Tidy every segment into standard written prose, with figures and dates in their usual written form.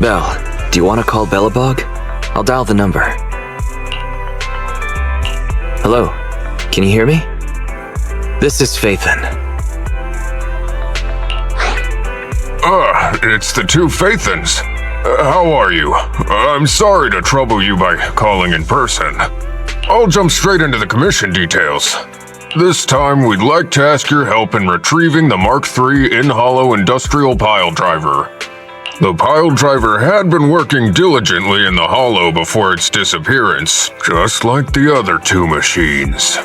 Belle, do you want to call Bellabog? I'll dial the number. Hello, can you hear me? This is Faithin. It's the two Faithins. How are you? I'm sorry to trouble you by calling in person. I'll jump straight into the commission details. This time, we'd like to ask your help in retrieving the Mark III in-hollow industrial pile driver. The pile driver had been working diligently in the hollow before its disappearance, just like the other two machines.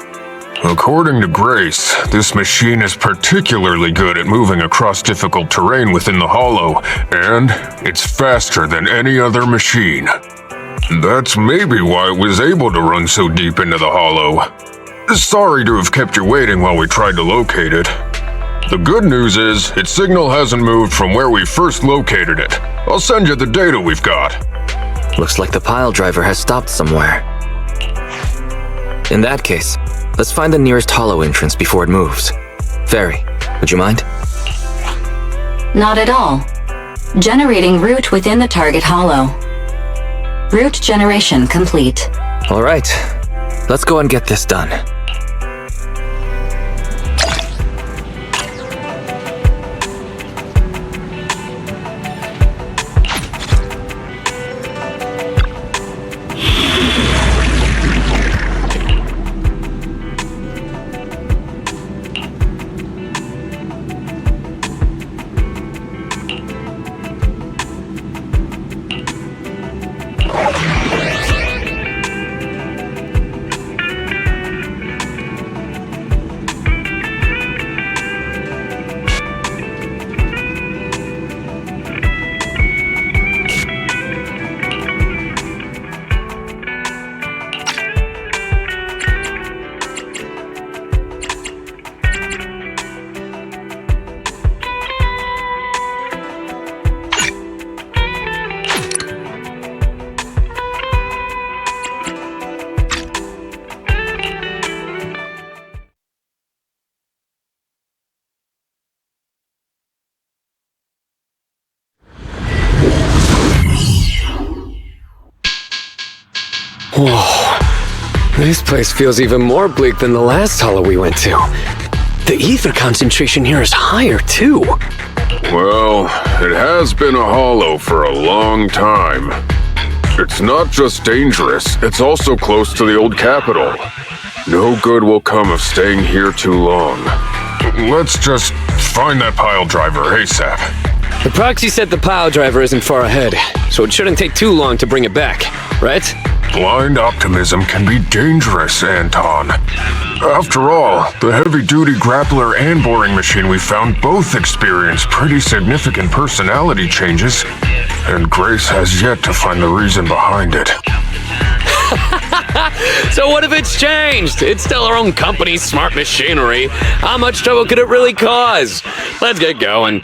According to Grace, this machine is particularly good at moving across difficult terrain within the hollow, and it's faster than any other machine. That's maybe why it was able to run so deep into the hollow. Sorry to have kept you waiting while we tried to locate it. The good news is, its signal hasn't moved from where we first located it. I'll send you the data we've got. Looks like the pile driver has stopped somewhere. In that case, let's find the nearest hollow entrance before it moves. Fairy, would you mind? Not at all. Generating route within the target hollow. Route generation complete. All right, let's go and get this done. Whoa. This place feels even more bleak than the last hollow we went to. The ether concentration here is higher, too. Well, it has been a hollow for a long time. It's not just dangerous, it's also close to the old capital. No good will come of staying here too long. Let's just find that pile driver ASAP. The proxy said the pile driver isn't far ahead, so it shouldn't take too long to bring it back, right? Blind optimism can be dangerous, Anton. After all, the heavy-duty grappler and boring machine we found both experienced pretty significant personality changes, and Grace has yet to find the reason behind it. So what if it's changed? It's still our own company's smart machinery. How much trouble could it really cause? Let's get going.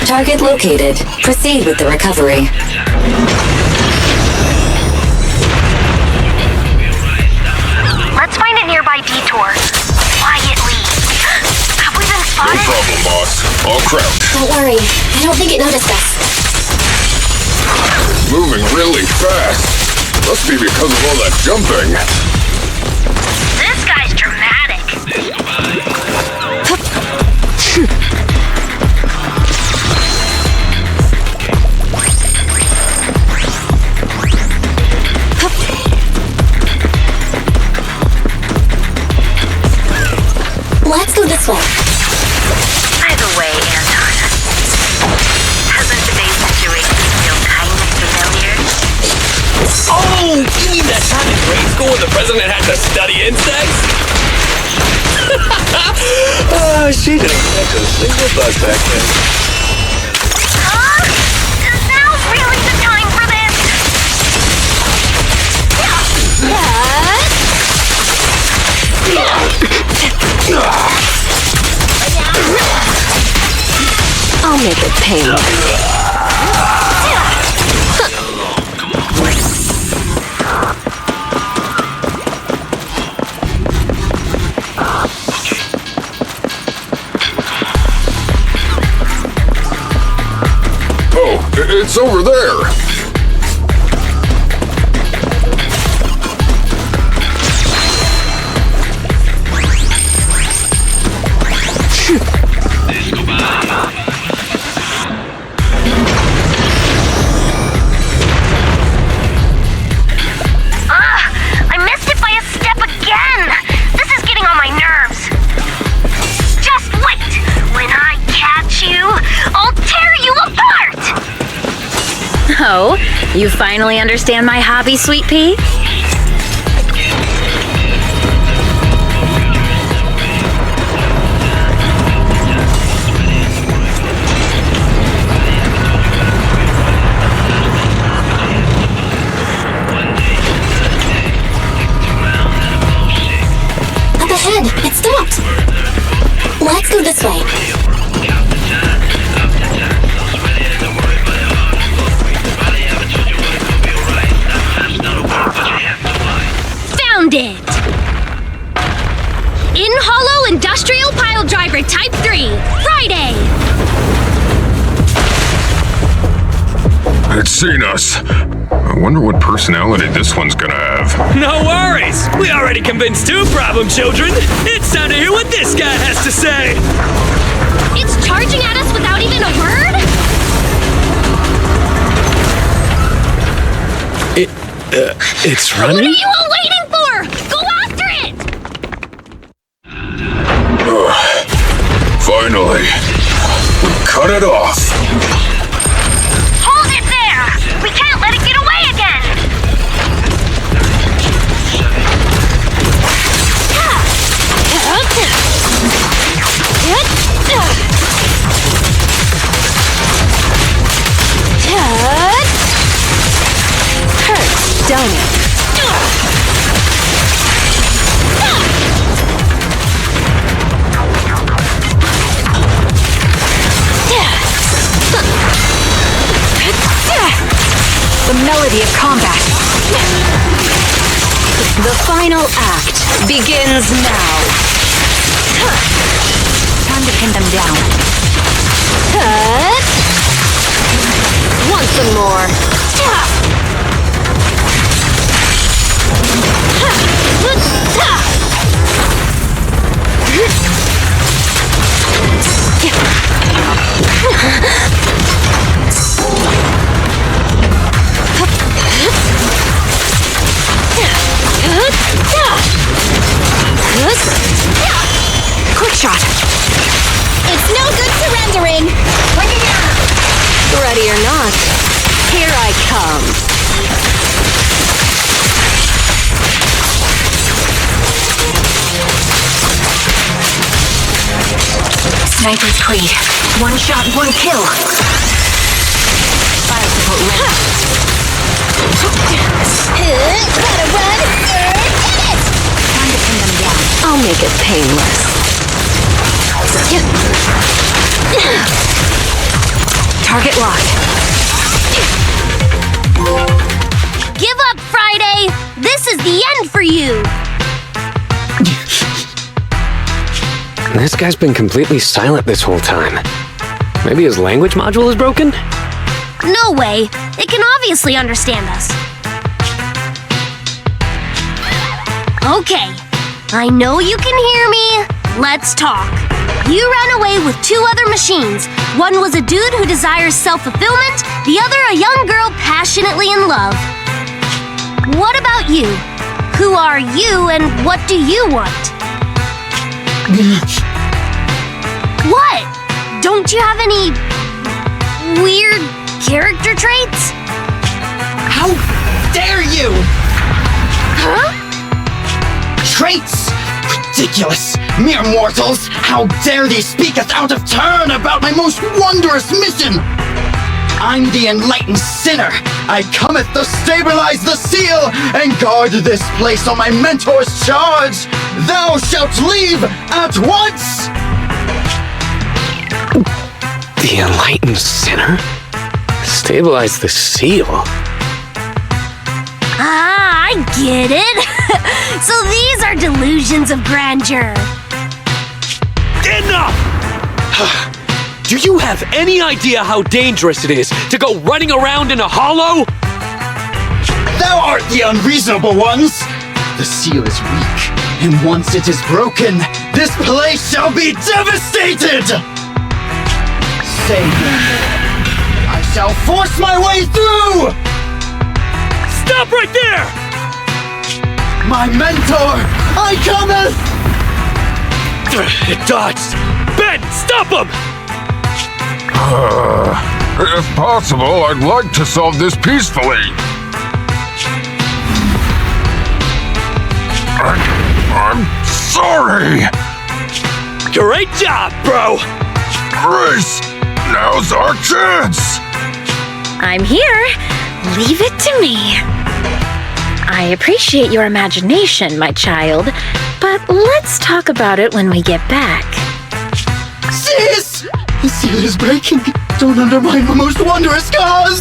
Target located. Proceed with the recovery. Let's find a nearby detour. Quietly. Have we been No spotted? problem, boss. I'll crouch. Don't worry, I don't think it noticed us. Moving really fast. Must be because of all that jumping. This guy's dramatic. Let's go this way. By the way, Anton, hasn't today's situation feel kind of familiar? Oh, you mean that time in grade school when the president had to study insects? She didn't catch a single bug back then. Is now really the time for this? I'll make it pain. It's over there! I missed it by a step again! This is getting on my nerves. Just wait! When I catch you, I'll tear you apart! Oh, you finally understand my hobby, Sweet Pea? Up ahead! It stopped! Let's go this way. Found it! In Hollow Industrial Pile Driver Type 3, Friday! It's seen us. I wonder what personality this one's gonna have. No worries! We already convinced two problem children! It's time to hear what this guy has to say! It's charging at us without even a word? It's What running? are you all waiting for? Go after it! Finally, we cut it off. Hold it there! We can't let it get away again! Hurts, don't it? The melody of combat. The final act begins now. Time to pin them down. Want some more? Quick shot. It's no good surrendering! Ready or not, here I come. Sniper's Creed. One shot, one kill. Fire support ready. Gotta run! Get it! Time to pin them down. I'll make it painless. Target locked. Give up, Friday! This is the end for you! This guy's been completely silent this whole time. Maybe his language module is broken? No way! It can obviously understand us. Okay, I know you can hear me. Let's talk. You ran away with two other machines. One was a dude who desires self-fulfillment, the other a young girl passionately in love. What about you? Who are you and what do you want? What? Don't you have any weird character traits? How dare you! Huh? Traits! Ridiculous! Mere mortals! How dare they speak us out of turn about my most wondrous mission! I'm the enlightened sinner. I cometh to stabilize the seal and guard this place on my mentor's charge. Thou shalt leave at once! The enlightened sinner? Stabilize the seal? Ah, I get it. So these are delusions of grandeur. Enough! Do you have any idea how dangerous it is to go running around in a hollow? Thou art the unreasonable ones! The seal is weak, and once it is broken, this place shall be devastated! Say no more. I shall force my way through! Stop right there! My mentor, I cometh! It dodged! Ben, stop him! If possible, I'd like to solve this peacefully. I'm sorry! Great job, bro! Grace, now's our chance! I'm here. Leave it to me. I appreciate your imagination, my child, but let's talk about it when we get back. Sis! The seal is breaking. Don't undermine the most wondrous cause!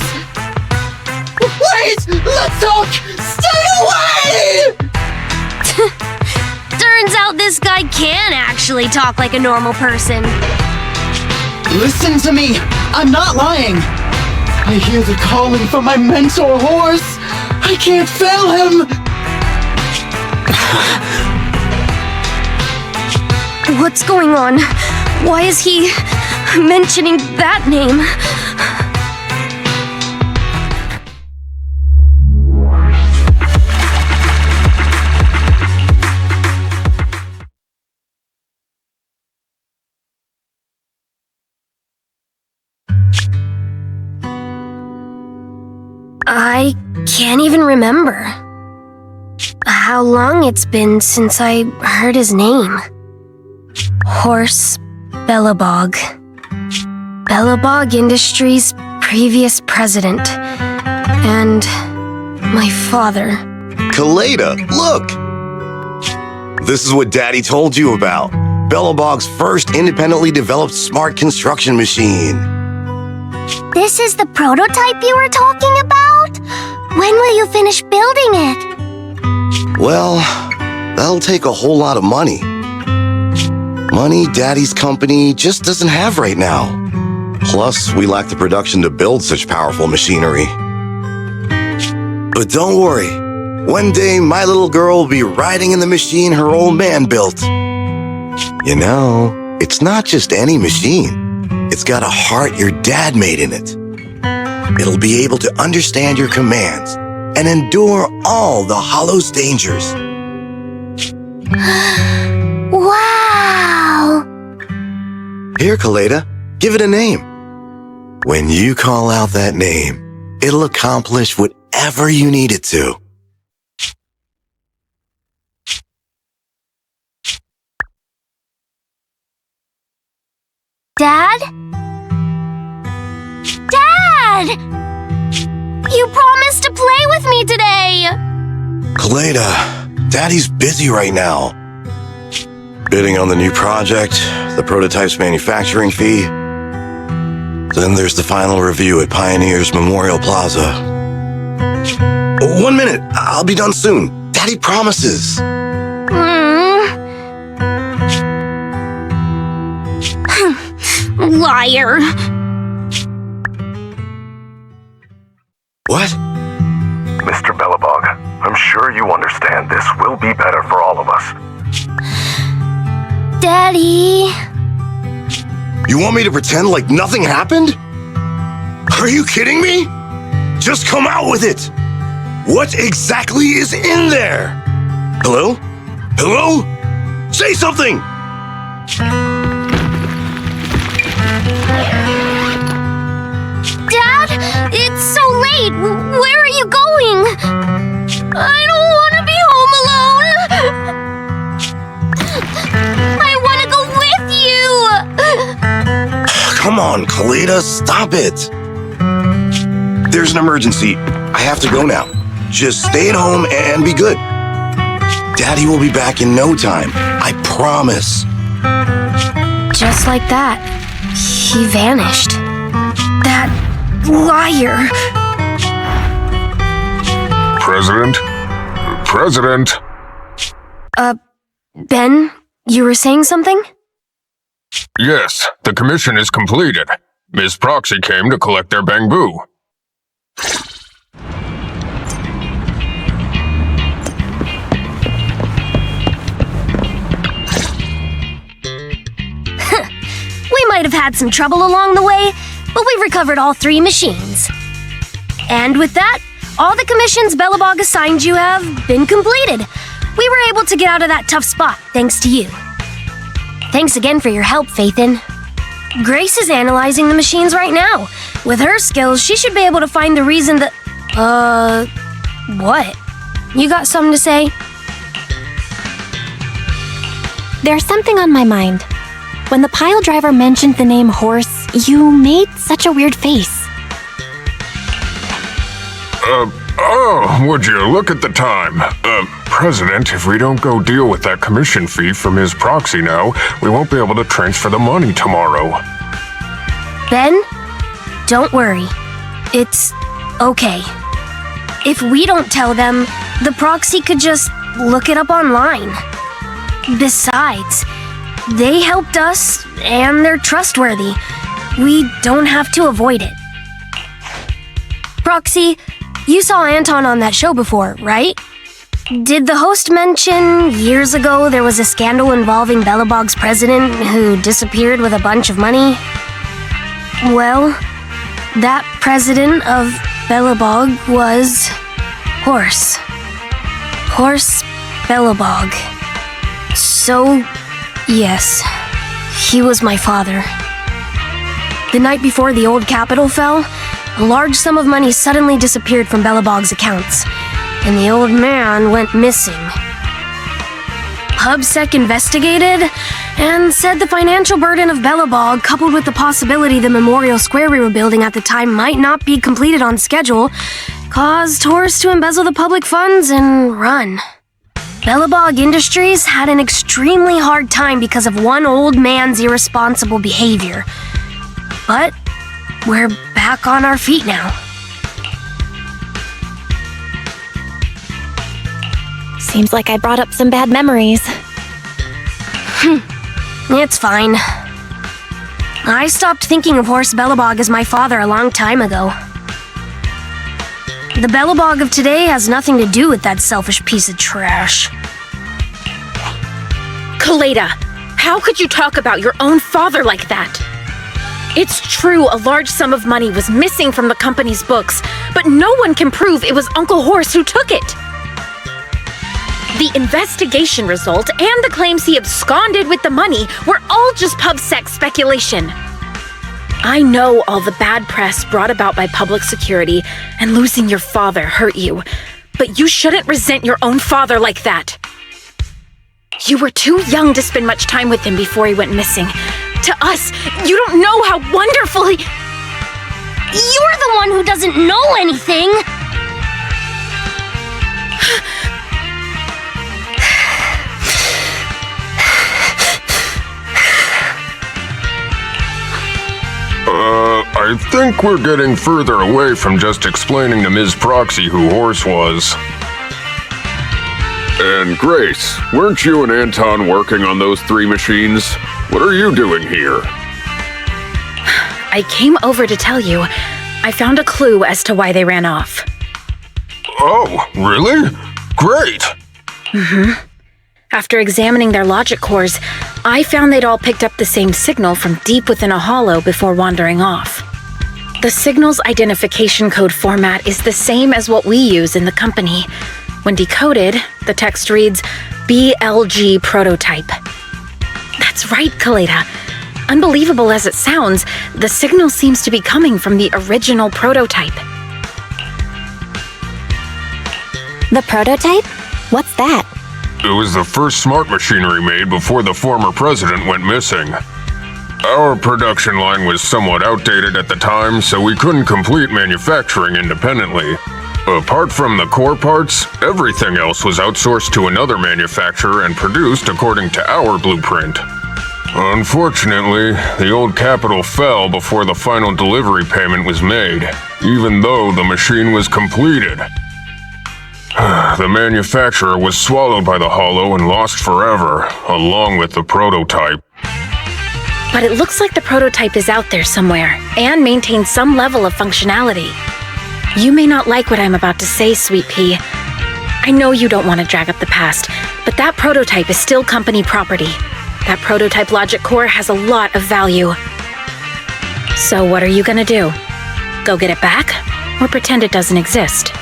Wait! Let's talk! Stay away! Turns out this guy can actually talk like a normal person. Listen to me! I'm not lying! I hear the calling from my mentor horse! I can't fail him! What's going on? Why is he mentioning that name? I can't even remember how long it's been since I heard his name. Horse Bellabog. Bellabog Industries' previous president. And my father. Kaleda, look! This is what Daddy told you about. Bellabog's first independently developed smart construction machine. This is the prototype you were talking about? When will you finish building it? Well, that'll take a whole lot of money. Money Daddy's company just doesn't have right now. Plus, we lack the production to build such powerful machinery. But don't worry. One day, my little girl will be riding in the machine her old man built. You know, it's not just any machine. It's got a heart your dad made in it. It'll be able to understand your commands and endure all the Hollow's dangers. Wow! Here, Kaleda, give it a name. When you call out that name, it'll accomplish whatever you need it to. Dad? Dad! You promised to play with me today! Kaleda, Daddy's busy right now. Bidding on the new project, the prototype's manufacturing fee. Then there's the final review at Pioneer's Memorial Plaza. 1 minute, I'll be done soon. Daddy promises. Liar. What? Mr. Bellabog, I'm sure you understand this will be better for all of us. Daddy. You want me to pretend like nothing happened? Are you kidding me? Just come out with it! What exactly is in there? Hello? Hello? Say something! Dad, it's so late. Where are you going? I don't want to be home alone. I want to go with you. Come on, Kaleda, stop it. There's an emergency. I have to go now. Just stay at home and be good. Daddy will be back in no time. I promise. Just like that, he vanished. That liar. President? Ben, you were saying something? Yes, the commission is completed. Ms. Proxy came to collect their bamboo. We might have had some trouble along the way, but we've recovered all 3 machines. And with that, all the commissions Belobog assigned you have been completed. We were able to get out of that tough spot thanks to you. Thanks again for your help, Faithin. Grace is analyzing the machines right now. With her skills, she should be able to find the reason that... what? You got something to say? There's something on my mind. When the pile driver mentioned the name horse, you made such a weird face. Would you look at the time? President, if we don't go deal with that commission fee from Ms. Proxy now, we won't be able to transfer the money tomorrow. Ben, don't worry. It's okay. If we don't tell them, the proxy could just look it up online. Besides, they helped us, and they're trustworthy. We don't have to avoid it. Proxy, you saw Anton on that show before, right? Did the host mention years ago there was a scandal involving Belobog's president who disappeared with a bunch of money? Well, that president of Belobog was Horse. Horse Belobog. So, yes, he was my father. The night before the old capital fell, a large sum of money suddenly disappeared from Belobog's accounts, and the old man went missing. PubSec investigated and said the financial burden of Belobog, coupled with the possibility the Memorial Square we were building at the time might not be completed on schedule, caused Horse to embezzle the public funds and run. Belobog Industries had an extremely hard time because of one old man's irresponsible behavior. But we're back on our feet now. Seems like I brought up some bad memories. It's fine. I stopped thinking of Horse Belobog as my father a long time ago. The Belobog of today has nothing to do with that selfish piece of trash. Kaleda, how could you talk about your own father like that? It's true a large sum of money was missing from the company's books, but no one can prove it was Uncle Horse who took it. The investigation result and the claims he absconded with the money were all just PubSec speculation. I know all the bad press brought about by public security and losing your father hurt you, but you shouldn't resent your own father like that. You were too young to spend much time with him before he went missing. To us, you don't know how wonderful he... You're the one who doesn't know anything! I think we're getting further away from just explaining to Ms. Proxy who Horse was. And Grace, weren't you and Anton working on those 3 machines? What are you doing here? I came over to tell you. I found a clue as to why they ran off. Oh, really? Great! Mm-hmm. After examining their logic cores, I found they'd all picked up the same signal from deep within a hollow before wandering off. The signal's identification code format is the same as what we use in the company. When decoded, the text reads, BLG prototype. That's right, Kaleda. Unbelievable as it sounds, the signal seems to be coming from the original prototype. The prototype? What's that? It was the first smart machinery made before the former president went missing. Our production line was somewhat outdated at the time, so we couldn't complete manufacturing independently. Apart from the core parts, everything else was outsourced to another manufacturer and produced according to our blueprint. Unfortunately, the old capital fell before the final delivery payment was made, even though the machine was completed. The manufacturer was swallowed by the hollow and lost forever, along with the prototype. But it looks like the prototype is out there somewhere and maintains some level of functionality. You may not like what I'm about to say, Sweet Pea. I know you don't want to drag up the past, but that prototype is still company property. That prototype logic core has a lot of value. So what are you gonna do? Go get it back? Or pretend it doesn't exist?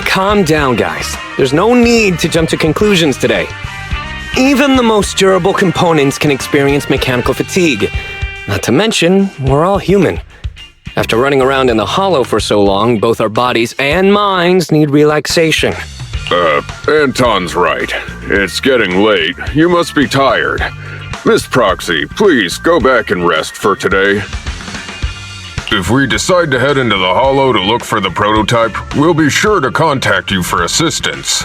Calm down, guys. There's no need to jump to conclusions today. Even the most durable components can experience mechanical fatigue. Not to mention, we're all human. After running around in the hollow for so long, both our bodies and minds need relaxation. Anton's right. It's getting late. You must be tired. Miss Proxy, please go back and rest for today. If we decide to head into the Hollow to look for the prototype, we'll be sure to contact you for assistance.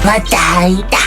Mataida.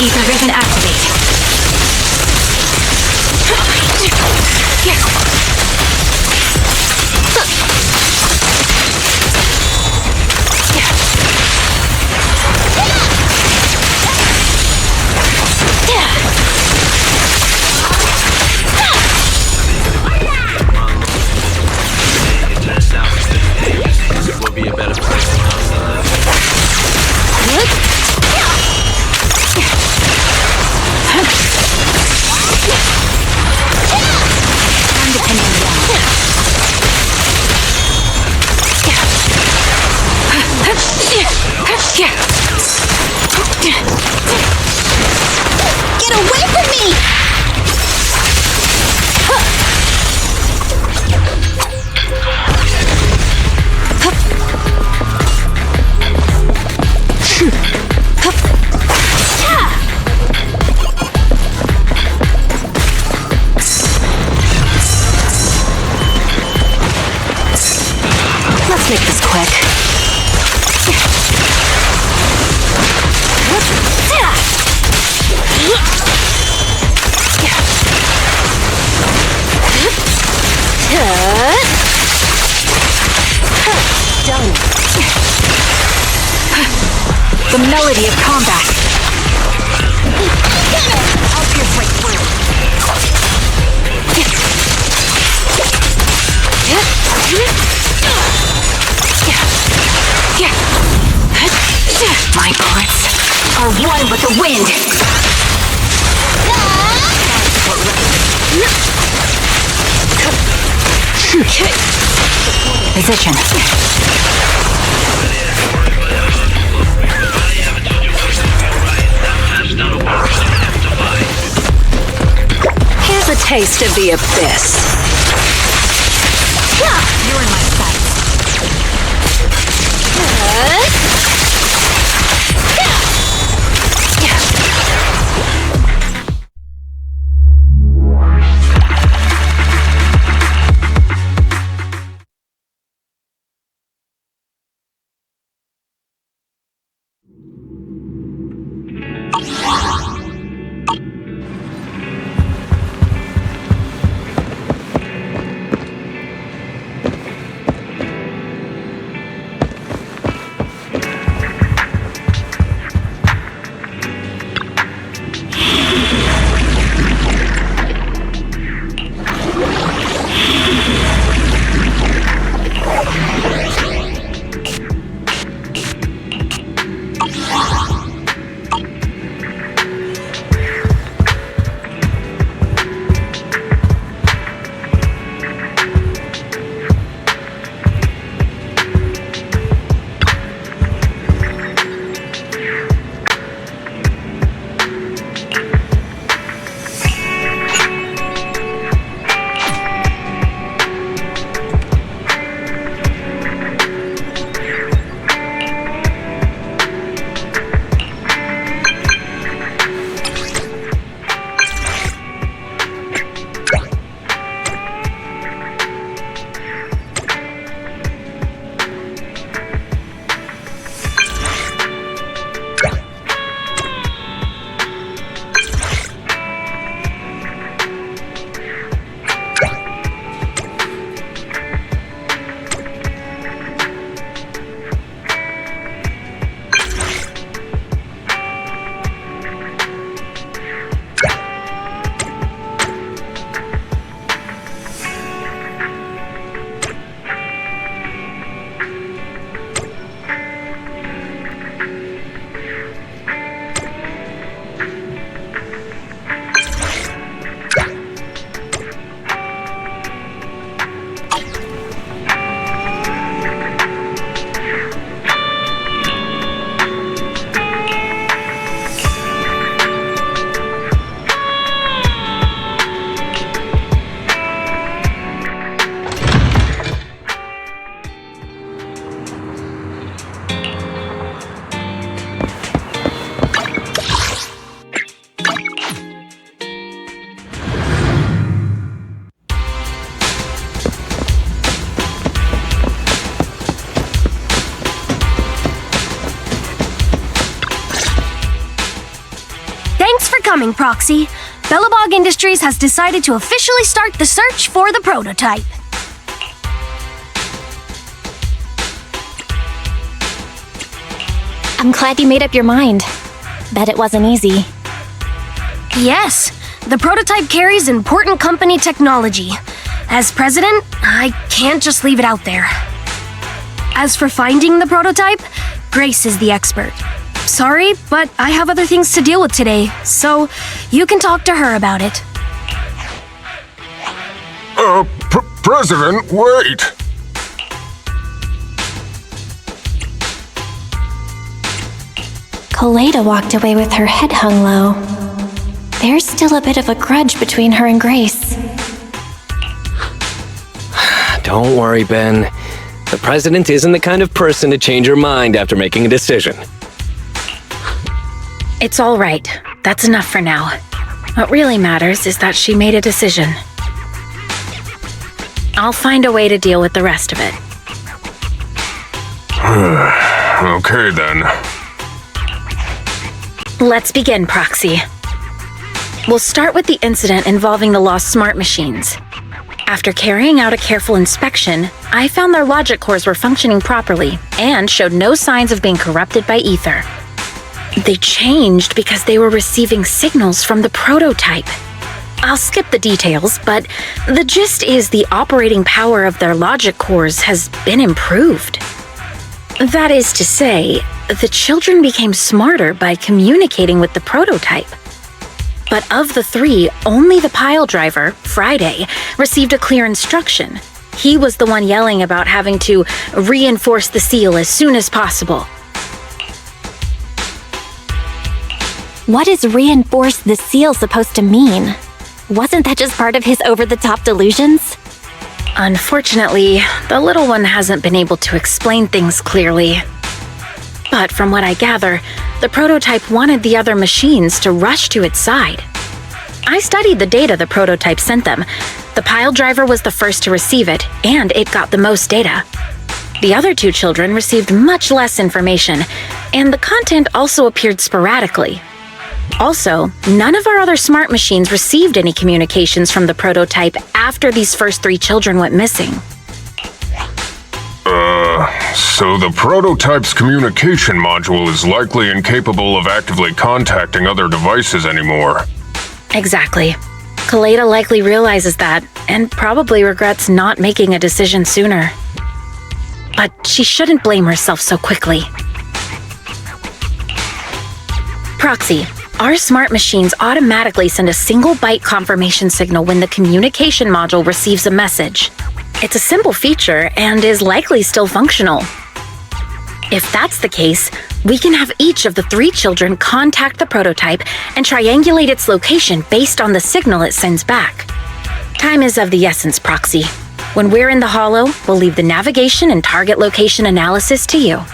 Ether vision activate. Will be a better place than outside. I'm depending Get away from me! Let's make this quick. Done. The melody of combat. I'll pierce right through. My bullets are one with the wind. Position. Here's a taste of the abyss. You're in my sights. Thanks for coming, Proxy. Bellabog Industries has decided to officially start the search for the prototype. I'm glad you made up your mind. Bet it wasn't easy. Yes, the prototype carries important company technology. As president, I can't just leave it out there. As for finding the prototype, Grace is the expert. Sorry, but I have other things to deal with today, so you can talk to her about it. President, wait! Kaleda walked away with her head hung low. There's still a bit of a grudge between her and Grace. Don't worry, Ben. The president isn't the kind of person to change her mind after making a decision. It's all right. That's enough for now. What really matters is that she made a decision. I'll find a way to deal with the rest of it. Okay, then. Let's begin, Proxy. We'll start with the incident involving the lost smart machines. After carrying out a careful inspection, I found their logic cores were functioning properly and showed no signs of being corrupted by ether. They changed because they were receiving signals from the prototype. I'll skip the details, but the gist is the operating power of their logic cores has been improved. That is to say, the children became smarter by communicating with the prototype. But of the three, only the pile driver, Friday, received a clear instruction. He was the one yelling about having to reinforce the seal as soon as possible. What is reinforce the seal supposed to mean? Wasn't that just part of his over-the-top delusions? Unfortunately, the little one hasn't been able to explain things clearly. But from what I gather, the prototype wanted the other machines to rush to its side. I studied the data the prototype sent them. The pile driver was the first to receive it, and it got the most data. The other two children received much less information, and the content also appeared sporadically. Also, none of our other smart machines received any communications from the prototype after these first three children went missing. So the prototype's communication module is likely incapable of actively contacting other devices anymore. Exactly. Kaleda likely realizes that, and probably regrets not making a decision sooner. But she shouldn't blame herself so quickly. Proxy, our smart machines automatically send a single byte confirmation signal when the communication module receives a message. It's a simple feature and is likely still functional. If that's the case, we can have each of the three children contact the prototype and triangulate its location based on the signal it sends back. Time is of the essence, Proxy. When we're in the Hollow, we'll leave the navigation and target location analysis to you.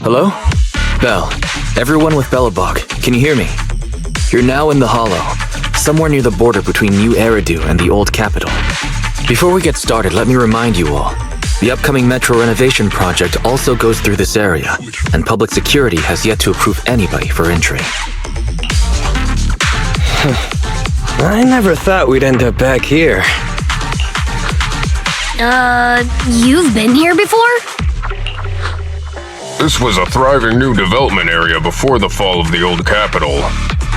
Hello? Bell. Everyone with Bellabog, can you hear me? You're now in the Hollow, somewhere near the border between New Eridu and the Old Capital. Before we get started, let me remind you all, the upcoming metro renovation project also goes through this area, and public security has yet to approve anybody for entry. I never thought we'd end up back here. You've been here before? This was a thriving new development area before the fall of the old capital.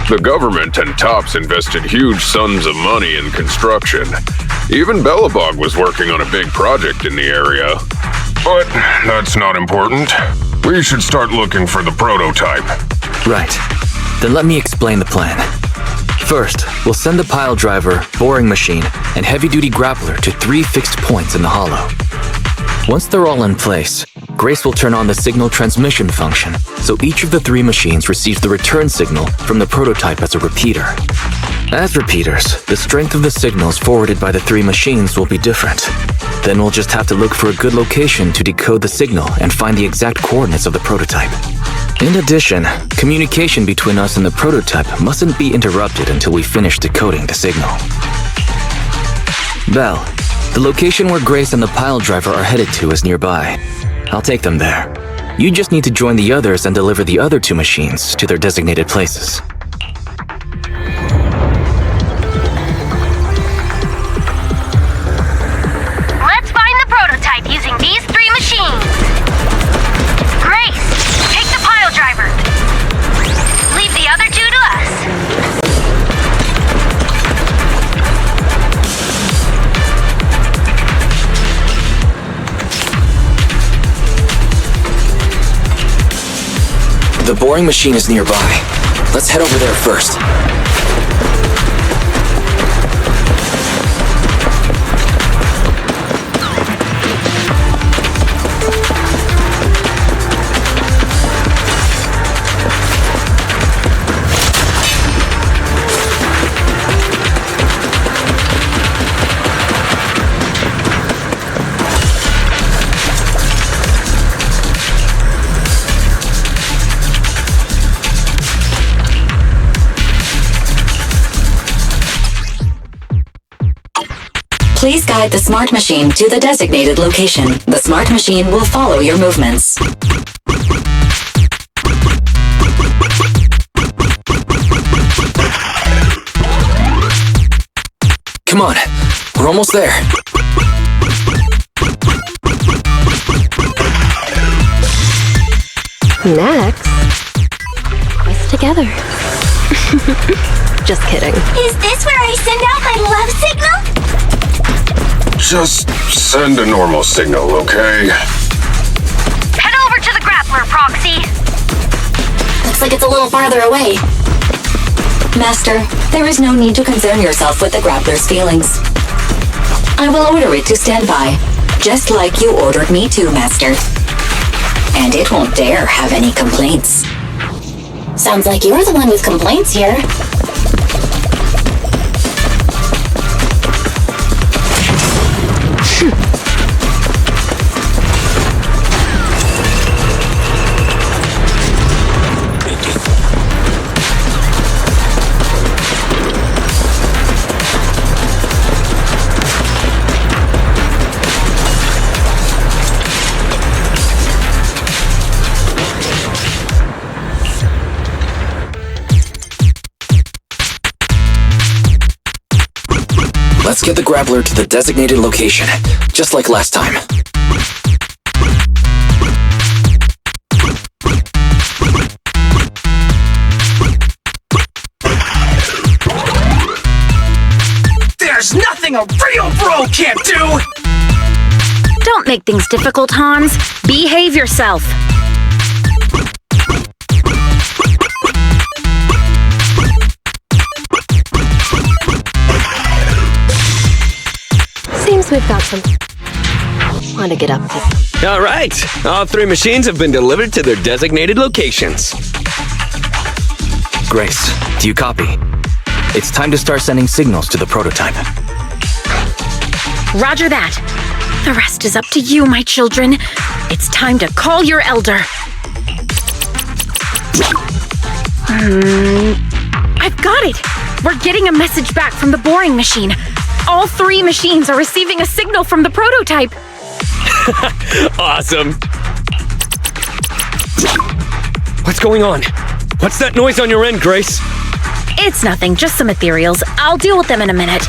The government and Tops invested huge sums of money in construction. Even Bellabog was working on a big project in the area. But that's not important. We should start looking for the prototype. Right. Then let me explain the plan. First, we'll send the pile driver, boring machine, and heavy-duty grappler to 3 fixed points in the hollow. Once they're all in place, Grace will turn on the signal transmission function, so each of the 3 machines receives the return signal from the prototype as a repeater. As repeaters, the strength of the signals forwarded by the 3 machines will be different. Then we'll just have to look for a good location to decode the signal and find the exact coordinates of the prototype. In addition, communication between us and the prototype mustn't be interrupted until we finish decoding the signal. Belle, the location where Grace and the pile driver are headed to is nearby. I'll take them there. You just need to join the others and deliver the other 2 machines to their designated places. Let's find the prototype using these 3 machines. Grace, take the pile driver. Leave the other 2 to us. The boring machine is nearby. Let's head over there first. Please guide the smart machine to the designated location. The smart machine will follow your movements. Come on, we're almost there. Next, quest together. Just kidding. Is this where I send out my love signal? Just send a normal signal, okay? Head over to the grappler, Proxy. Looks like it's a little farther away. Master, there is no need to concern yourself with the grappler's feelings. I will order it to stand by, just like you ordered me to, Master. And it won't dare have any complaints. Sounds like you're the one with complaints here. Let's get the grappler to the designated location, just like last time. There's nothing a real bro can't do! Don't make things difficult, Hans. Behave yourself. Seems we've got some... Want to get up to some. All right, all 3 machines have been delivered to their designated locations. Grace, do you copy? It's time to start sending signals to the prototype. Roger that. The rest is up to you, my children. It's time to call your elder. I've got it. We're getting a message back from the boring machine. All 3 machines are receiving a signal from the prototype. Awesome. What's going on? What's that noise on your end, Grace? It's nothing, just some ethereals. I'll deal with them in a minute.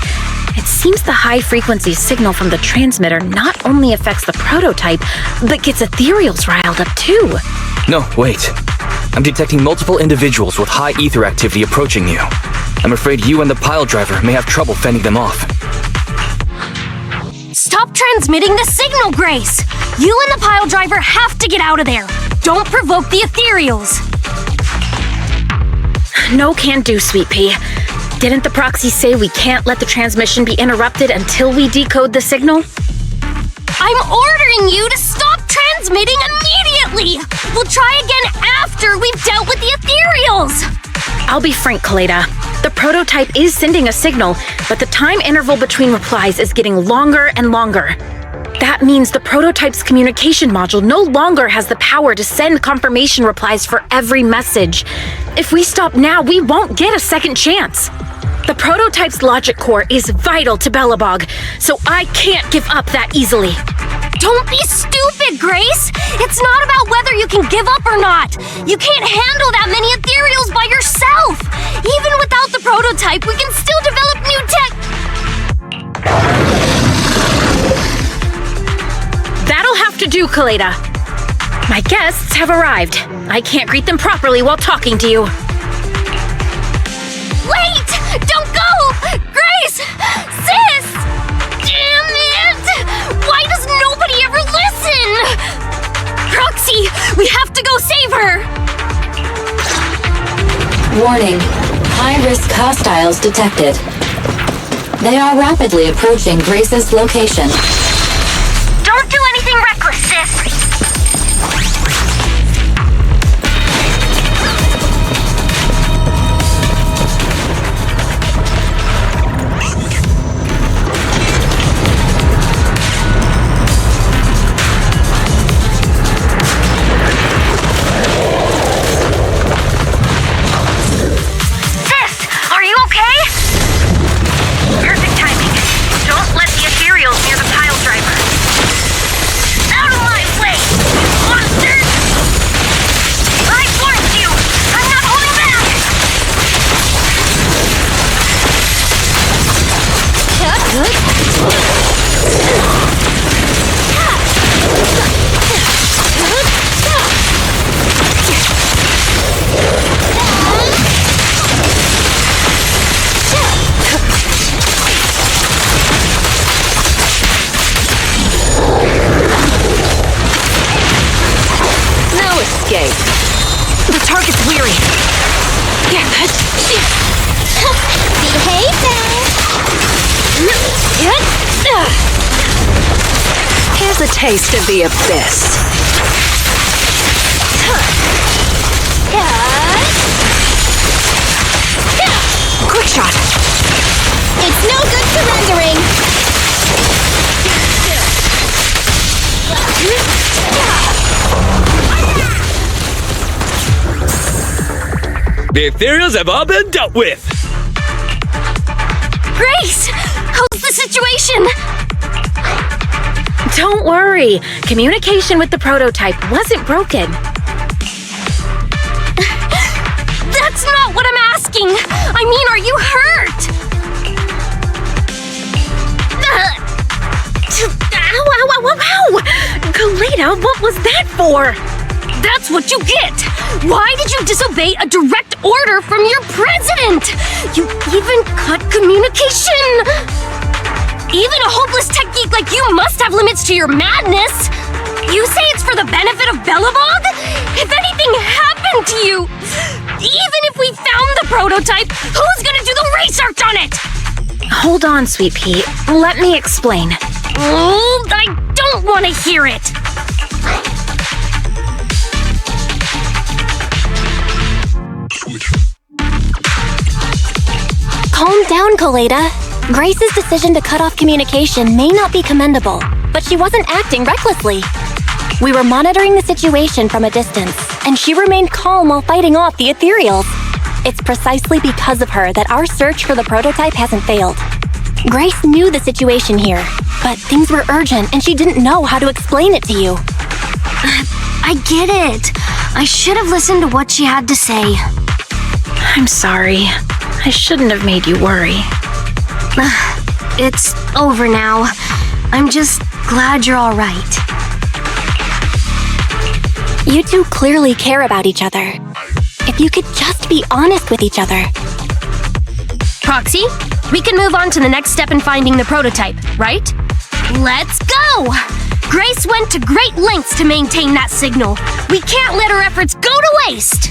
It seems the high-frequency signal from the transmitter not only affects the prototype, but gets ethereals riled up too. No, wait. I'm detecting multiple individuals with high ether activity approaching you. I'm afraid you and the pile driver may have trouble fending them off. Stop transmitting the signal, Grace! You and the pile driver have to get out of there! Don't provoke the ethereals! No can do, Sweet Pea. Didn't the proxy say we can't let the transmission be interrupted until we decode the signal? I'm ordering you to stop transmitting immediately! We'll try again after we've dealt with the ethereals! I'll be frank, Kaleda. The prototype is sending a signal, but the time interval between replies is getting longer and longer. That means the prototype's communication module no longer has the power to send confirmation replies for every message. If we stop now, we won't get a second chance. The prototype's logic core is vital to Belobog, so I can't give up that easily. Don't be stupid, Grace! It's not about whether you can give up or not! You can't handle that many ethereals by yourself! Even without the prototype, we can still develop new tech— That'll have to do, Kaleda. My guests have arrived. I can't greet them properly while talking to you. Wait! Don't go! Grace! Sis! Damn it! Why does nobody ever listen? Proxy, we have to go save her! Warning. High-risk hostiles detected. They are rapidly approaching Grace's location. Don't do anything reckless, sis! The target's weary. Damn it! Behave now! Here's a taste of the abyss. Quick shot! It's no good surrendering! The ethereals have all been dealt with! Grace! How's the situation? Don't worry. Communication with the prototype wasn't broken. That's not what I'm asking! I mean, are you hurt? Ow! Kaleda, what was that for? That's what you get! Why did you disobey a direct order from your president? You even cut communication! Even a hopeless tech geek like you must have limits to your madness! You say it's for the benefit of Belobog? If anything happened to you, even if we found the prototype, who's gonna do the research on it? Hold on, Sweet Pea. Let me explain. Oh, I don't want to hear it! Calm down, Kaleda. Grace's decision to cut off communication may not be commendable, but she wasn't acting recklessly. We were monitoring the situation from a distance, and she remained calm while fighting off the ethereals. It's precisely because of her that our search for the prototype hasn't failed. Grace knew the situation here, but things were urgent and she didn't know how to explain it to you. I get it. I should have listened to what she had to say. I'm sorry. I shouldn't have made you worry. It's over now. I'm just glad you're all right. You two clearly care about each other. If you could just be honest with each other. Proxy, we can move on to the next step in finding the prototype, right? Let's go! Grace went to great lengths to maintain that signal. We can't let her efforts go to waste!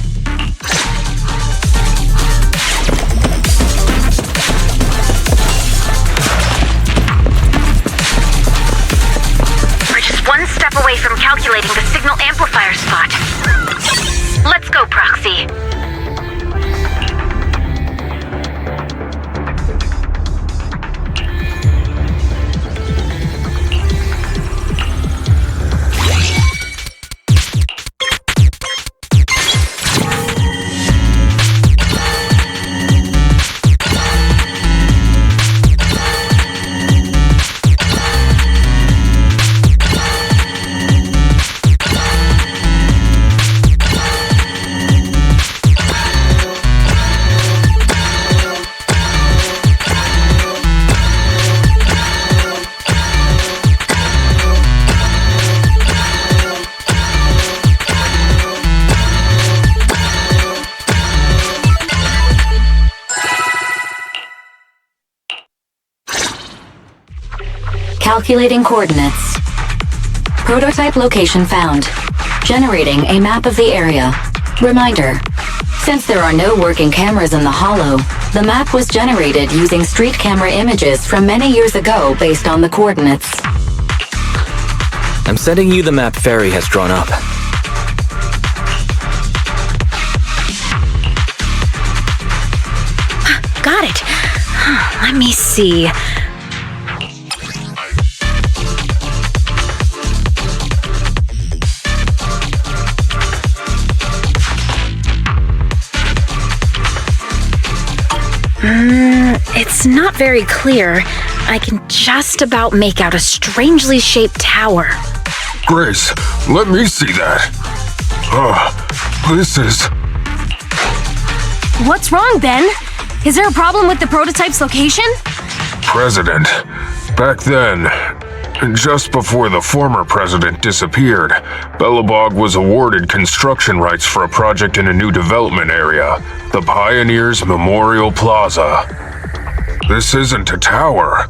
We're just one step away from calculating the signal amplifier spot. Let's go, Proxy. Calculating coordinates. Prototype location found. Generating a map of the area. Reminder: since there are no working cameras in the Hollow, the map was generated using street camera images from many years ago based on the coordinates. I'm sending you the map Ferry has drawn up. Got it. Let me see. It's not very clear. I can just about make out a strangely shaped tower. Grace, let me see that. This is... What's wrong, Ben? Is there a problem with the prototype's location? President. Back then, just before the former president disappeared, Belobog was awarded construction rights for a project in a new development area, the Pioneers Memorial Plaza. This isn't a tower.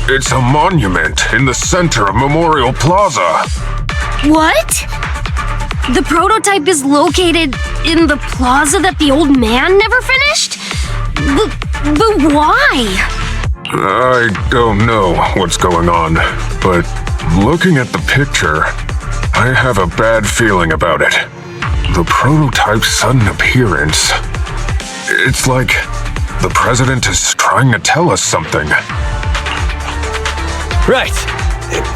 It's a monument in the center of Memorial Plaza. What? The prototype is located in the plaza that the old man never finished? But why? I don't know what's going on, but looking at the picture, I have a bad feeling about it. The prototype's sudden appearance. It's like the president is trying to tell us something. Right.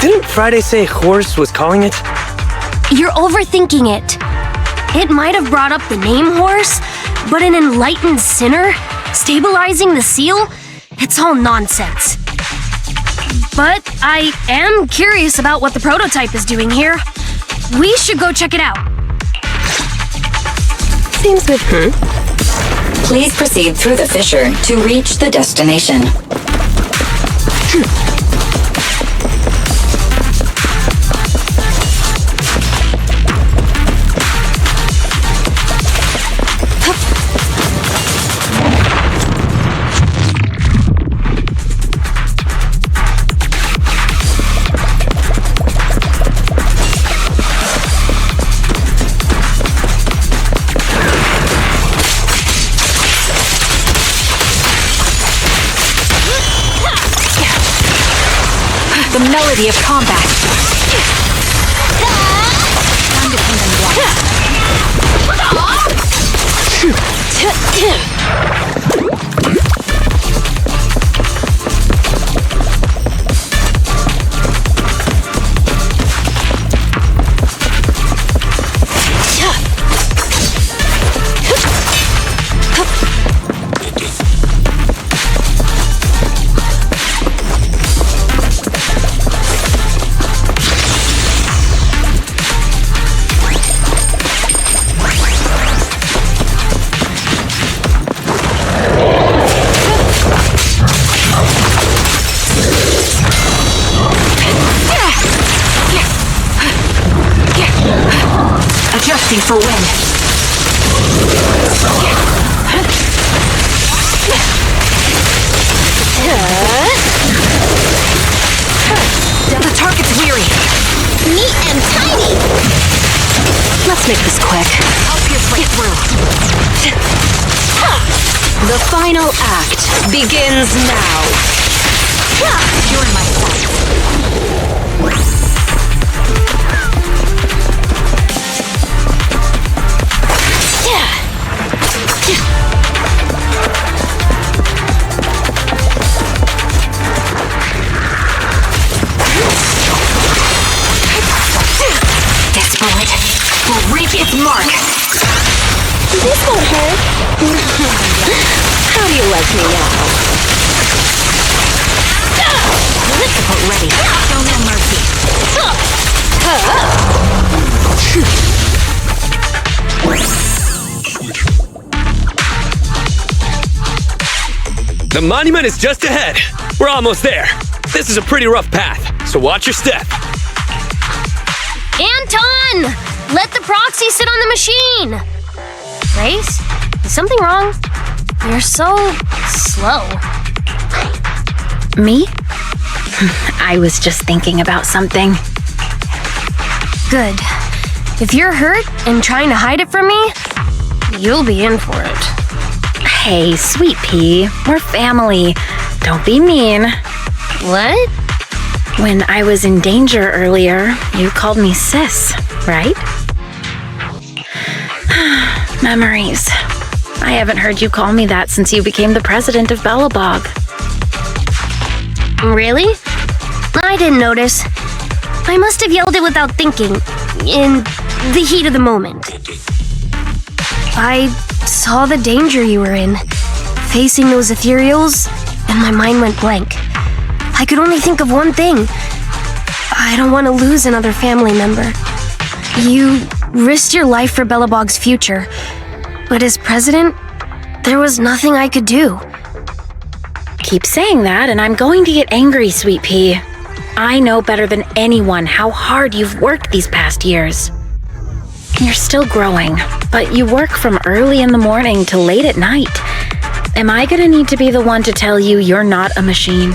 Didn't Friday say Horse was calling it? You're overthinking it. It might have brought up the name Horse, but an enlightened sinner stabilizing the seal? It's all nonsense. But I am curious about what the prototype is doing here. We should go check it out. Seems good. Please proceed through the fissure to reach the destination. The melody of combat. Time to pin them adjusting for wind. The target's weary. Neat and tiny! Let's make this quick. I'll pierce right through. The final act begins now. You're in my sights. This bullet will reach its mark. This won't hurt. How do you like me now? Catapult ready. Show no mercy. The monument is just ahead. We're almost there. This is a pretty rough path, so watch your step. Anton! Let the proxy sit on the machine! Grace? Is something wrong? You're so slow. Me? I was just thinking about something. Good. If you're hurt and trying to hide it from me, you'll be in for it. Hey, sweet pea, we're family. Don't be mean. What? When I was in danger earlier, you called me sis, right? Memories. I haven't heard you call me that since you became the president of Belobog. Really? I didn't notice. I must have yelled it without thinking, in the heat of the moment. I saw the danger you were in, facing those ethereals, and my mind went blank. I could only think of one thing. I don't want to lose another family member. You risked your life for Belobog's future, but as president, there was nothing I could do. Keep saying that, and I'm going to get angry, sweet pea. I know better than anyone how hard you've worked these past years. You're still growing, but you work from early in the morning to late at night. Am I gonna need to be the one to tell you you're not a machine?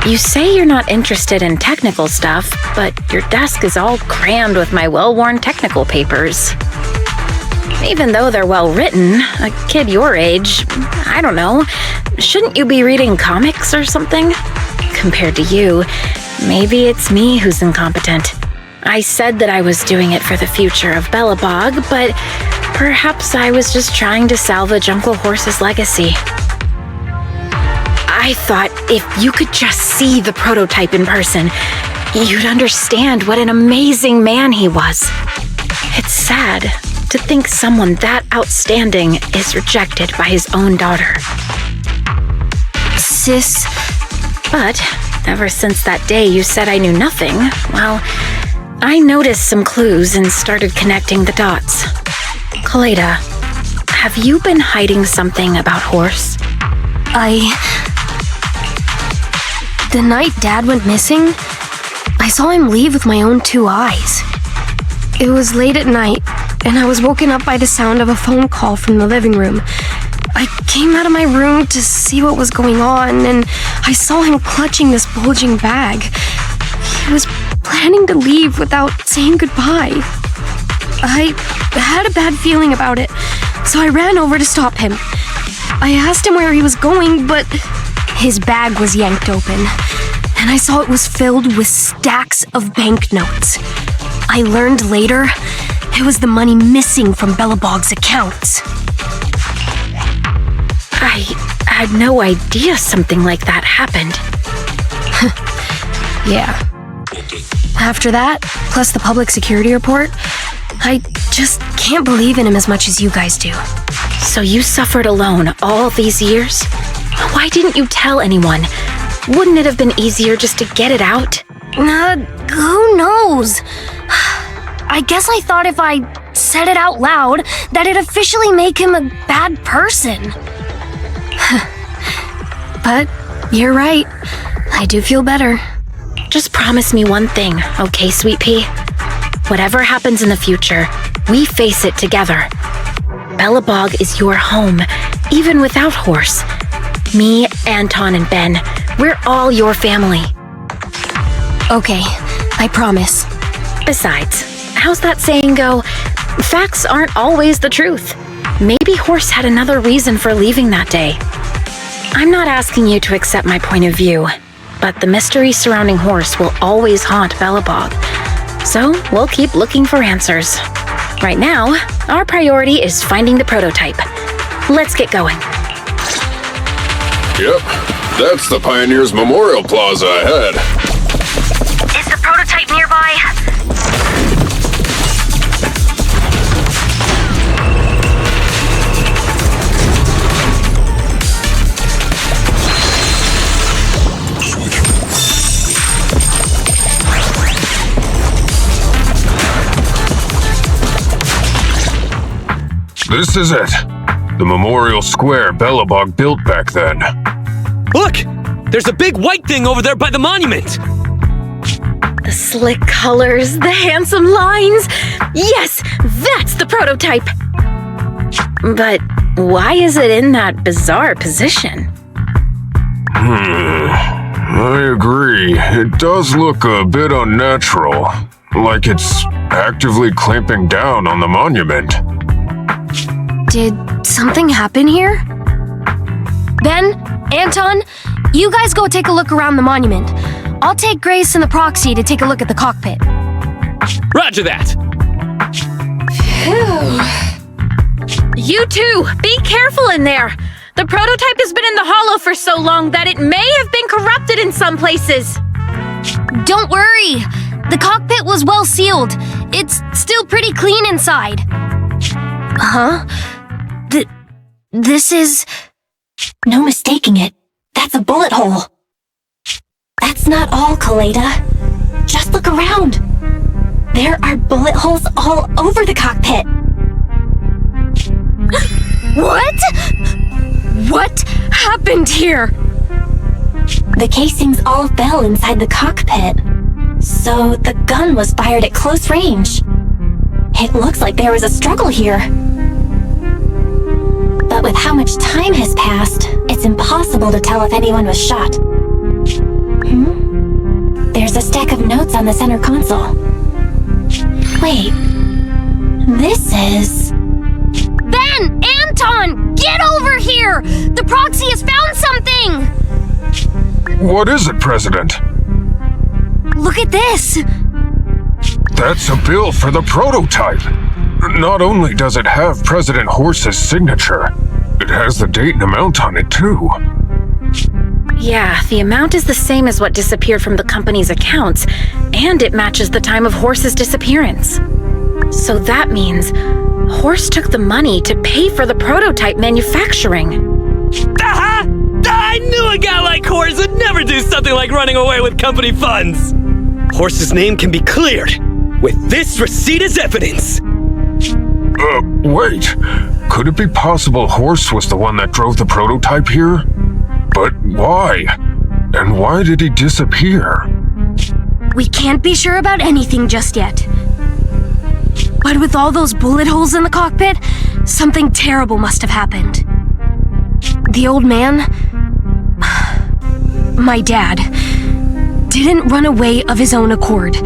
You say you're not interested in technical stuff, but your desk is all crammed with my well-worn technical papers. Even though they're well-written, a kid your age, I don't know, shouldn't you be reading comics or something? Compared to you, maybe it's me who's incompetent. I said that I was doing it for the future of Belobog, but perhaps I was just trying to salvage Uncle Horse's legacy. I thought if you could just see the prototype in person, you'd understand what an amazing man he was. It's sad to think someone that outstanding is rejected by his own daughter. Sis. But ever since that day you said I knew nothing, well, I noticed some clues and started connecting the dots. Kaleda, have you been hiding something about Horse? The night Dad went missing, I saw him leave with my own 2 eyes. It was late at night, and I was woken up by the sound of a phone call from the living room. I came out of my room to see what was going on, and I saw him clutching this bulging bag. He was planning to leave without saying goodbye. I had a bad feeling about it, so I ran over to stop him. I asked him where he was going, but his bag was yanked open, and I saw it was filled with stacks of banknotes. I learned later it was the money missing from Belobog's accounts. I had no idea something like that happened. Yeah. After that, plus the public security report, I just can't believe in him as much as you guys do. So you suffered alone all these years? Why didn't you tell anyone? Wouldn't it have been easier just to get it out? Who knows? I guess I thought if I said it out loud, that it'd officially make him a bad person. But you're right. I do feel better. Just promise me one thing, okay, sweet pea? Whatever happens in the future, we face it together. Belobog is your home, even without Horse. Me, Anton, and Ben, we're all your family. Okay, I promise. Besides, how's that saying go? Facts aren't always the truth. Maybe Horse had another reason for leaving that day. I'm not asking you to accept my point of view, but the mystery surrounding Horse will always haunt Belobog. So we'll keep looking for answers. Right now, our priority is finding the prototype. Let's get going. Yep, that's the Pioneers Memorial Plaza ahead. Is the prototype nearby? This is it. The memorial square Belobog built back then. Look! There's a big white thing over there by the monument! The slick colors, the handsome lines. Yes, that's the prototype. But why is it in that bizarre position? I agree. It does look a bit unnatural. Like it's actively clamping down on the monument. Did something happen here? Ben, Anton, you guys go take a look around the monument. I'll take Grace and the proxy to take a look at the cockpit. Roger that! You two, be careful in there. The prototype has been in the hollow for so long that it may have been corrupted in some places. Don't worry. The cockpit was well sealed. It's still pretty clean inside. Huh? This is... No mistaking it. That's a bullet hole. That's not all, Kaleda. Just look around. There are bullet holes all over the cockpit. What? What happened here? The casings all fell inside the cockpit. So the gun was fired at close range. It looks like there was a struggle here. But with how much time has passed, it's impossible to tell if anyone was shot. There's a stack of notes on the center console. Wait. This is... Ben! Anton! Get over here! The proxy has found something! What is it, President? Look at this! That's a bill for the prototype. Not only does it have President Horse's signature, it has the date and amount on it, too. Yeah, the amount is the same as what disappeared from the company's accounts, and it matches the time of Horse's disappearance. So that means Horse took the money to pay for the prototype manufacturing. Aha! I knew a guy like Horse would never do something like running away with company funds! Horse's name can be cleared with this receipt as evidence. Wait. Could it be possible Horse was the one that drove the prototype here? But why? And why did he disappear? We can't be sure about anything just yet. But with all those bullet holes in the cockpit, something terrible must have happened. The old man, my dad, didn't run away of his own accord.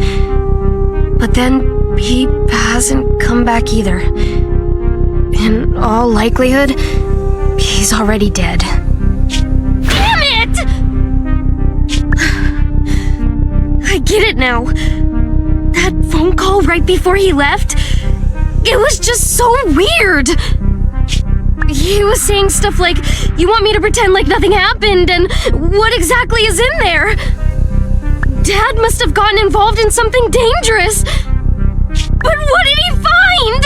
But then he hasn't come back either. In all likelihood, he's already dead. Damn it! I get it now. That phone call right before he left, it was just so weird. He was saying stuff like, you want me to pretend like nothing happened, and what exactly is in there? Dad must have gotten involved in something dangerous. But what did he find?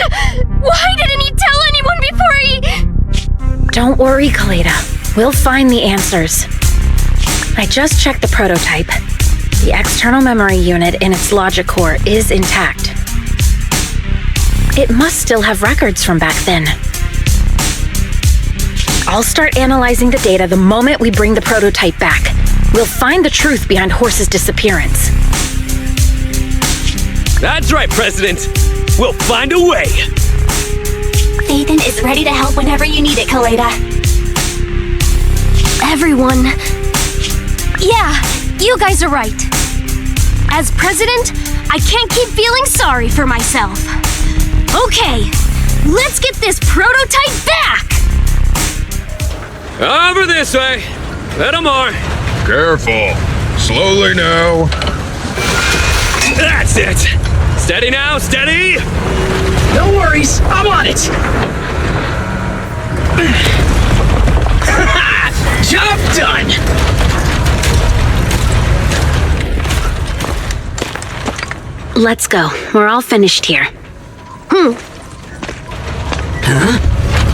Why didn't he tell anyone before he... Don't worry, Kaleda. We'll find the answers. I just checked the prototype. The external memory unit in its logic core is intact. It must still have records from back then. I'll start analyzing the data the moment we bring the prototype back. We'll find the truth behind Horse's disappearance. That's right, President. We'll find a way. Nathan is ready to help whenever you need it, Kaleda. Everyone... Yeah, you guys are right. As president, I can't keep feeling sorry for myself. Okay, let's get this prototype back! Over this way. Little more. Careful. Slowly now. That's it. Steady now, steady. No worries, I'm on it! Job done! Let's go. We're all finished here. Huh?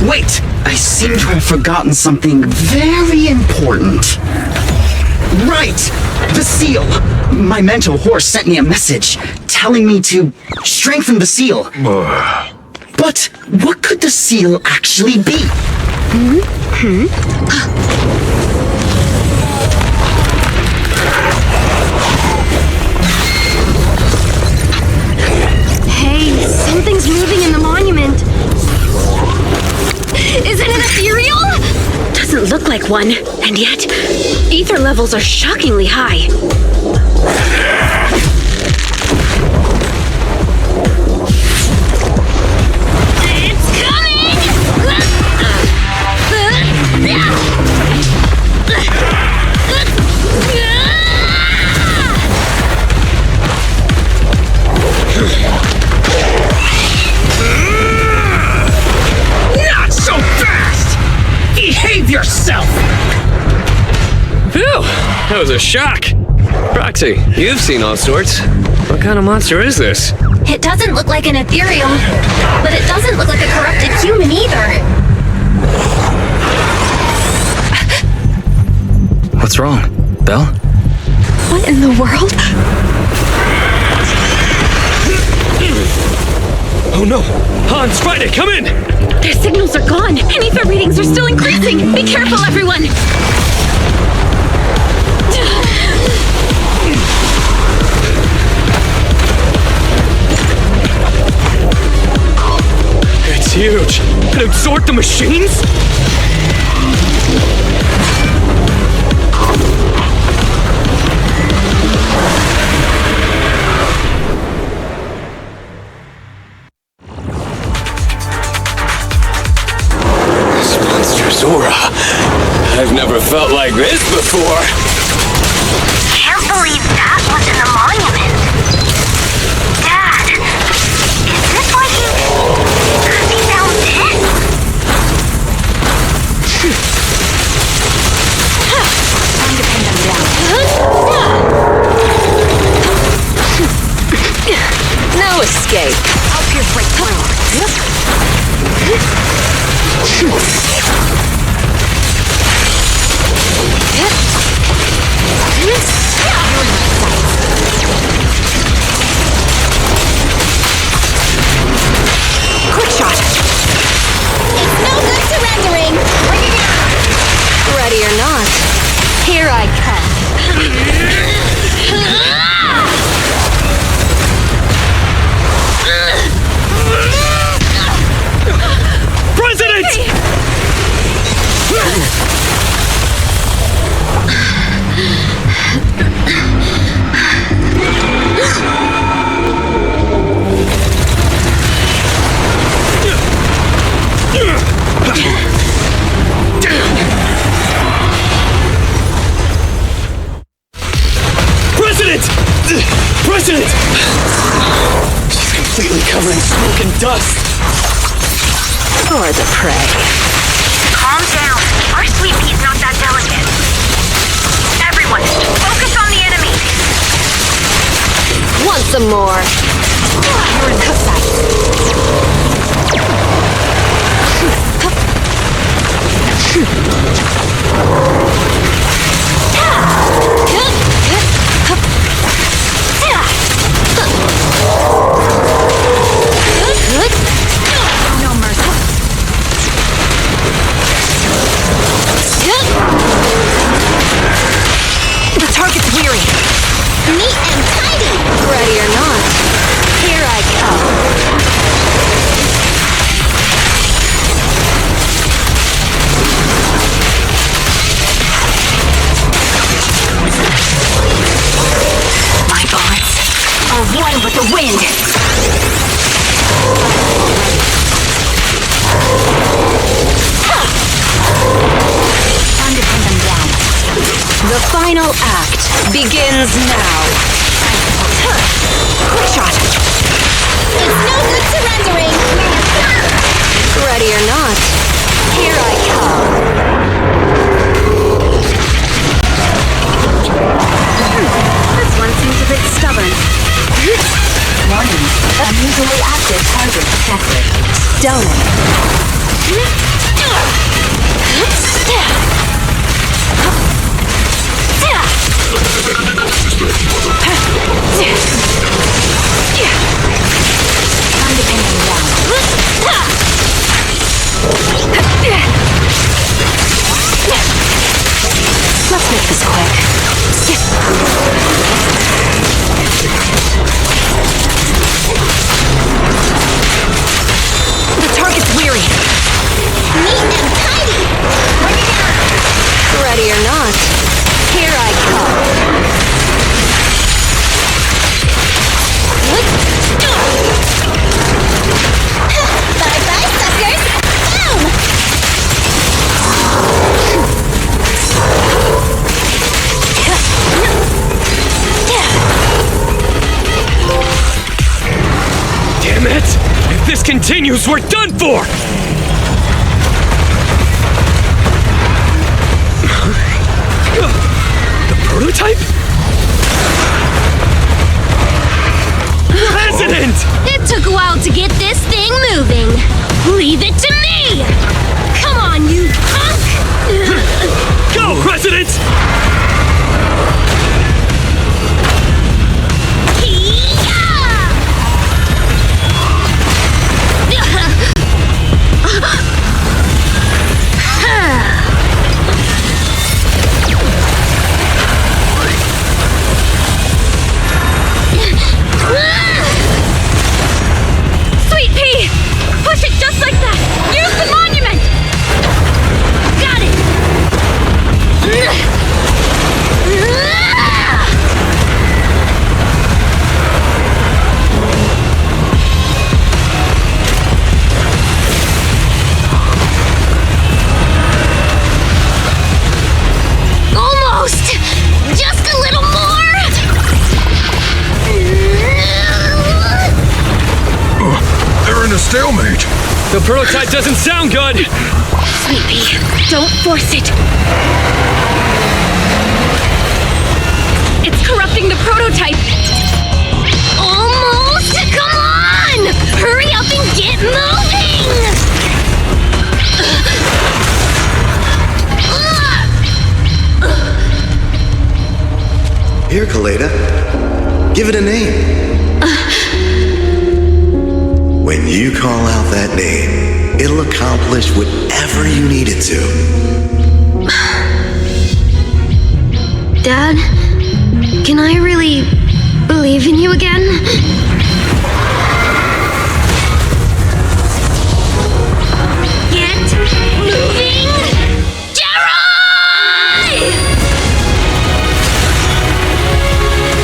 Wait! I seem to have forgotten something very important. Right! The seal! My mentor horse sent me a message telling me to strengthen the seal. But what could the seal actually be? Hey, something's moving in the monument. Is it an ethereal? Doesn't look like one, and yet, ether levels are shockingly high. It's coming! Not so fast! Behave yourself! Phew, that was a shock. Proxy, you've seen all sorts. What kind of monster is this? It doesn't look like an ethereal, but it doesn't look like a corrupted human either. What's wrong? Belle? What in the world? Oh no! Hans, Friday, come in! Their signals are gone, and ether readings are still increasing. Be careful, everyone! It's huge. It absorbed the machines? This monster's aura. I've never felt like this before. Can't believe that was in the monument. Dad, is this why he found this? No escape. I'll pierce right Quick shot. It's no good surrendering! Ready or not, here I come. President! President! President! She's completely covering smoke and dust. For the prey. Calm down. Our sweet pea's not that delicate. Everyone, focus on the enemy. Want some more? You're in cuff No mercy. The target's weary. Neat and tidy! Ready or not, here I come. final act begins now. Quick shot. It's no good surrendering. Ready or not, here I come. This one seems a bit stubborn. Warning. Unusually active target detected. Let's make this quick. The target's weary. Neat and tidy. Bring it on. Ready or not, here I come. Bye-bye, suckers. Boom! Damn it! If this continues, we're done for! The prototype? President! It took a while to get this thing moving. Leave it to me! Come on, you punk! Go, President! Sweet pea! Push it just like that! Use the monument! Got it! Almost! Just a little more! They're in a stalemate. The prototype doesn't sound good! Sweet pea, don't force it! It's corrupting the prototype! Almost! Come on! Hurry up and get moving! Here, Kaleda. Give it a name. When you call out that name, it'll accomplish whatever you need it to. Dad, can I really believe in you again? Get moving! Jerry!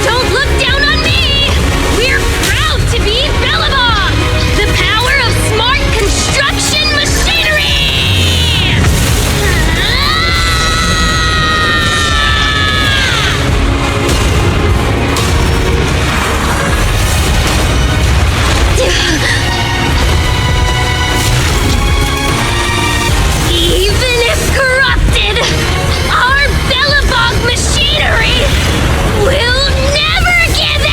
Don't look down on me! We're proud to be Bellabog! The power of smart construction machinery! Even if corrupted, our Bellabog machinery will never give in!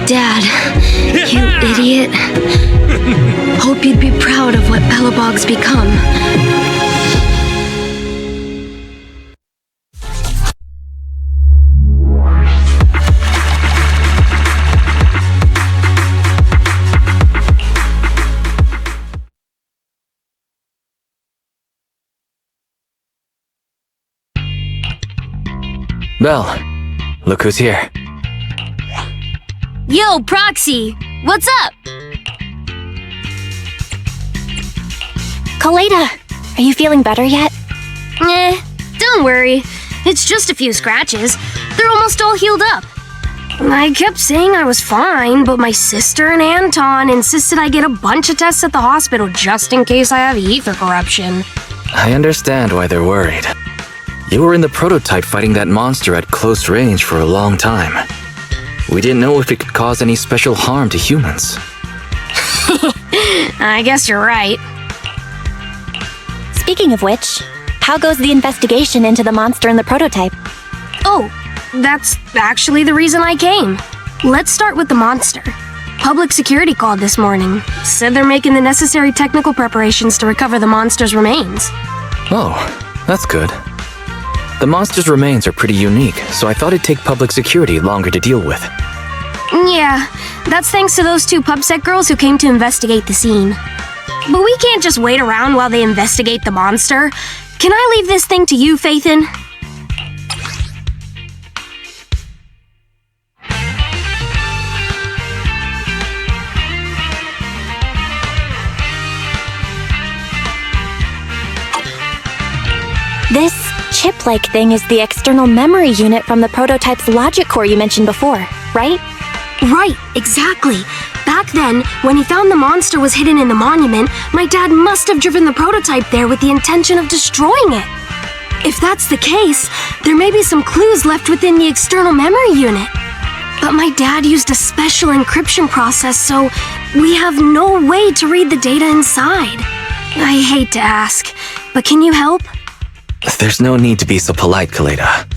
Dad, you idiot. Hope you'd be proud of what Bellabog's become. Belle, look who's here. Yo, Proxy, what's up? Kaleda, are you feeling better yet? Don't worry. It's just a few scratches. They're almost all healed up. I kept saying I was fine, but my sister and Anton insisted I get a bunch of tests at the hospital just in case I have ether corruption. I understand why they're worried. You were in the prototype fighting that monster at close range for a long time. We didn't know if it could cause any special harm to humans. I guess you're right. Speaking of which, how goes the investigation into the monster in the prototype? Oh, that's actually the reason I came. Let's start with the monster. Public security called this morning. Said they're making the necessary technical preparations to recover the monster's remains. Oh, that's good. The monster's remains are pretty unique, so I thought it'd take public security longer to deal with. Yeah, that's thanks to those two PubSec girls who came to investigate the scene. But we can't just wait around while they investigate the monster. Can I leave this thing to you, Faithin? This chip-like thing is the external memory unit from the prototype's logic core you mentioned before, right? Right, exactly. Back then, when he found the monster was hidden in the monument, my dad must have driven the prototype there with the intention of destroying it. If that's the case, there may be some clues left within the external memory unit. But my dad used a special encryption process, so we have no way to read the data inside. I hate to ask, but can you help? There's no need to be so polite, Kaleda.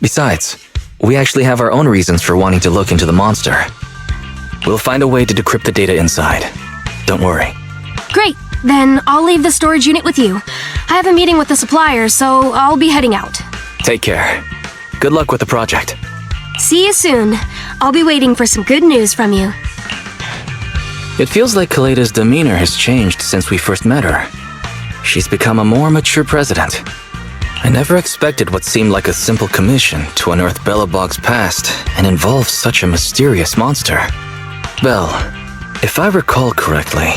Besides, we actually have our own reasons for wanting to look into the monster. We'll find a way to decrypt the data inside. Don't worry. Great, then I'll leave the storage unit with you. I have a meeting with the suppliers, so I'll be heading out. Take care. Good luck with the project. See you soon. I'll be waiting for some good news from you. It feels like Kaleda's demeanor has changed since we first met her. She's become a more mature president. I never expected what seemed like a simple commission to unearth Belobog's past and involve such a mysterious monster. Belle, if I recall correctly,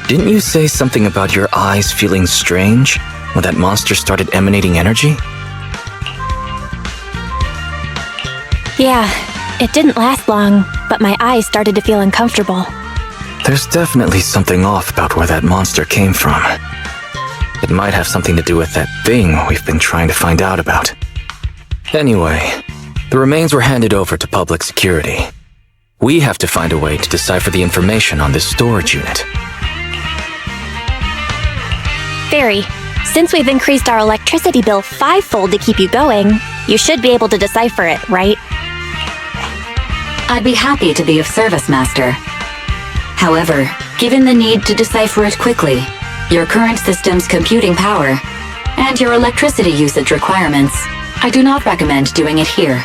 didn't you say something about your eyes feeling strange when that monster started emanating energy? Yeah, it didn't last long, but my eyes started to feel uncomfortable. There's definitely something off about where that monster came from. It might have something to do with that thing we've been trying to find out about. Anyway, the remains were handed over to public security. We have to find a way to decipher the information on this storage unit. Fairy, since we've increased our electricity bill 5-fold to keep you going, you should be able to decipher it, right? I'd be happy to be of service, Master. However, given the need to decipher it quickly, your current system's computing power, and your electricity usage requirements, I do not recommend doing it here.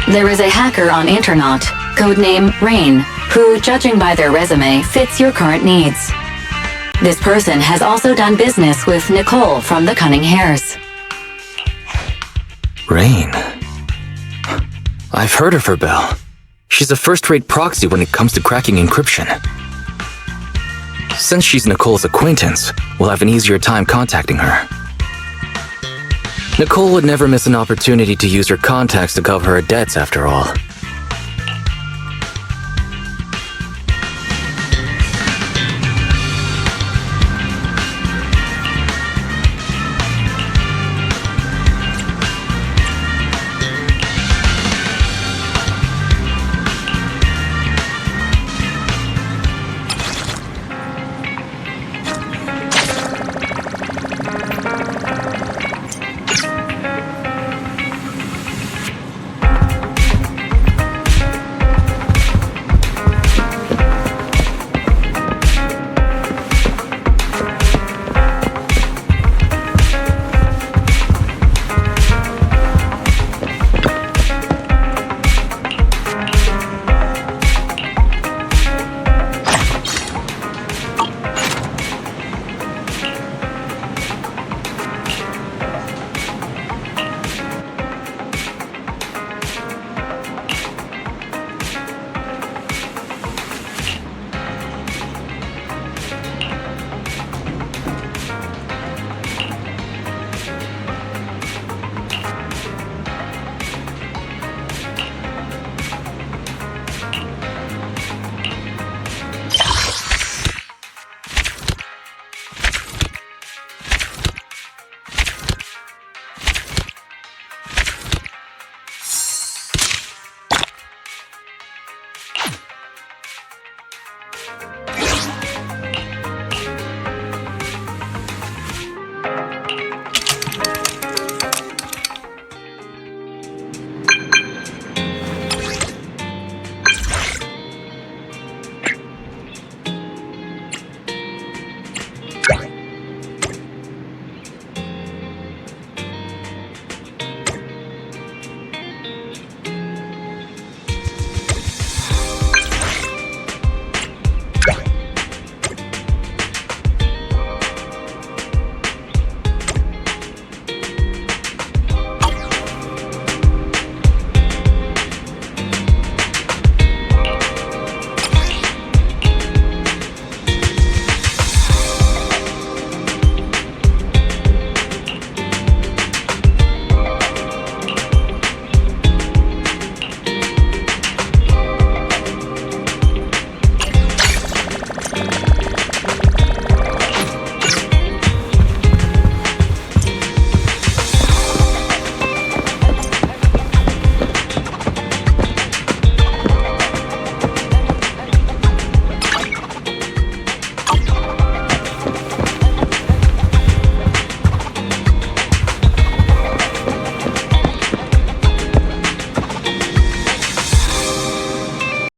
There is a hacker on Internaut, codename Rain, who, judging by their resume, fits your current needs. This person has also done business with Nicole from the Cunning Hares. Rain. I've heard of her, Belle. She's a first-rate proxy when it comes to cracking encryption. Since she's Nicole's acquaintance, we'll have an easier time contacting her. Nicole would never miss an opportunity to use her contacts to cover her debts, after all.